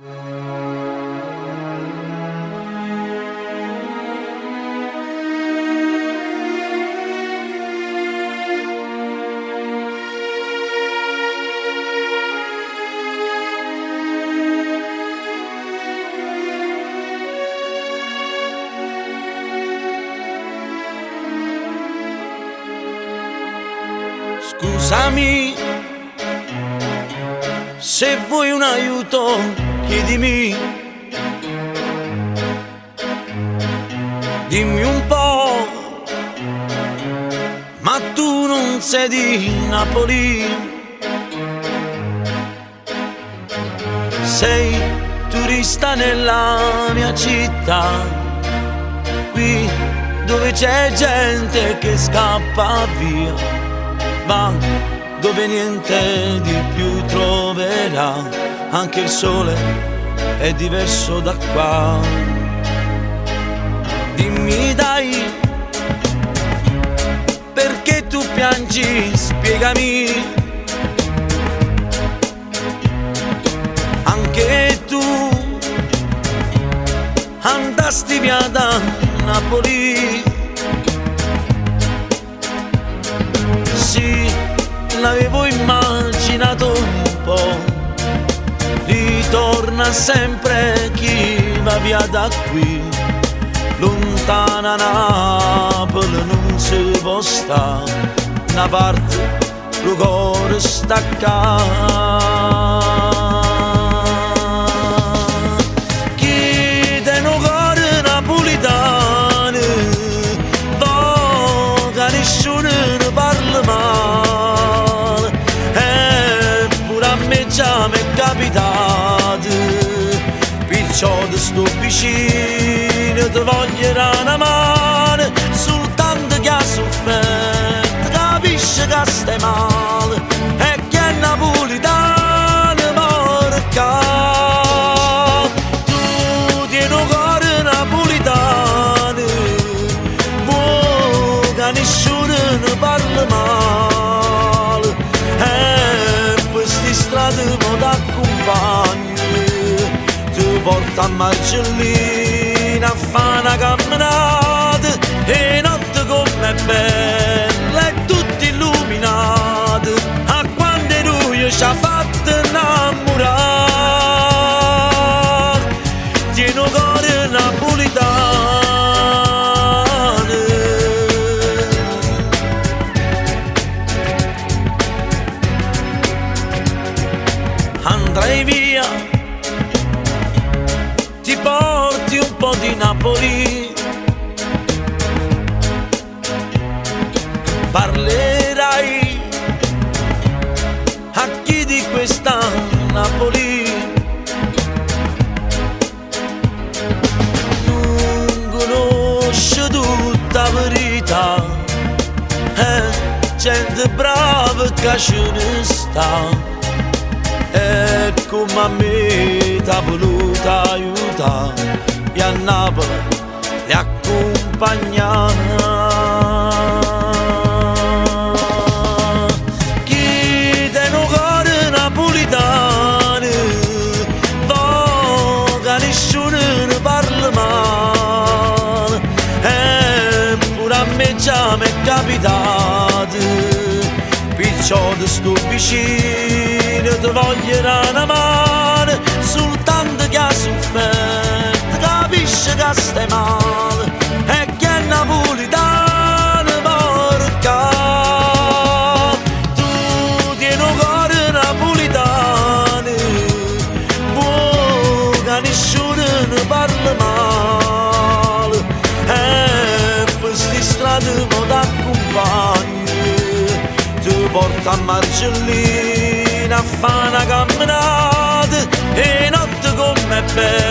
Scusami, se vuoi un aiuto chiedimi, dimmi un po', ma tu non sei di Napoli, sei turista nella mia città, qui dove c'è gente che scappa via, va dove niente di più troverà, anche il sole è diverso da qua. Dimmi dai, perché tu piangi, spiegami, anche tu andasti via da Napoli. Sì, l'avevo immaginato un po', ritorna sempre chi va via da qui, lontana Napoli non si può stare, una parte lo cuore stacca. Chi te no cuore napolitano, voga nessuno ne parla male, eppure a me già m'è capitato, perciò ti sto vicino, ti voglierà una mano, soltanto che ha sofferto, capisci che stai male, e che è napolitano porca. Tu tieni un cuore napolitano, vuoi nessuno ne parla male, e queste strade mi t'accompagni, ti porto a Marcellina a fare una camminata, e notte com'è bella e tutti illuminati, a quando lui ci ha fatto innamorare. Tieni un cuore napolitano, andrai via, ti porti un po' di Napoli, parlerai a chi di questa Napoli, non conosce tutta la verità, gente brava che ce ne sta, e come a me t'ha voluta aiutare, e a Napoli le accompagnare. Chi te no cuore napolitano, voga nessuno ne parla male, eppure a me già m'è capitato, perciò ti sto vicino, ti voglierà una mano, soltanto che ha sofferto, capisci che stai male, e che è napolitano porca. Tu tieni un cuore napolitano, vuoi nessuno ne parla male, e queste strade mi t'accompagni, ti porto a Marcellina a fare una camminata, e notte com'è bella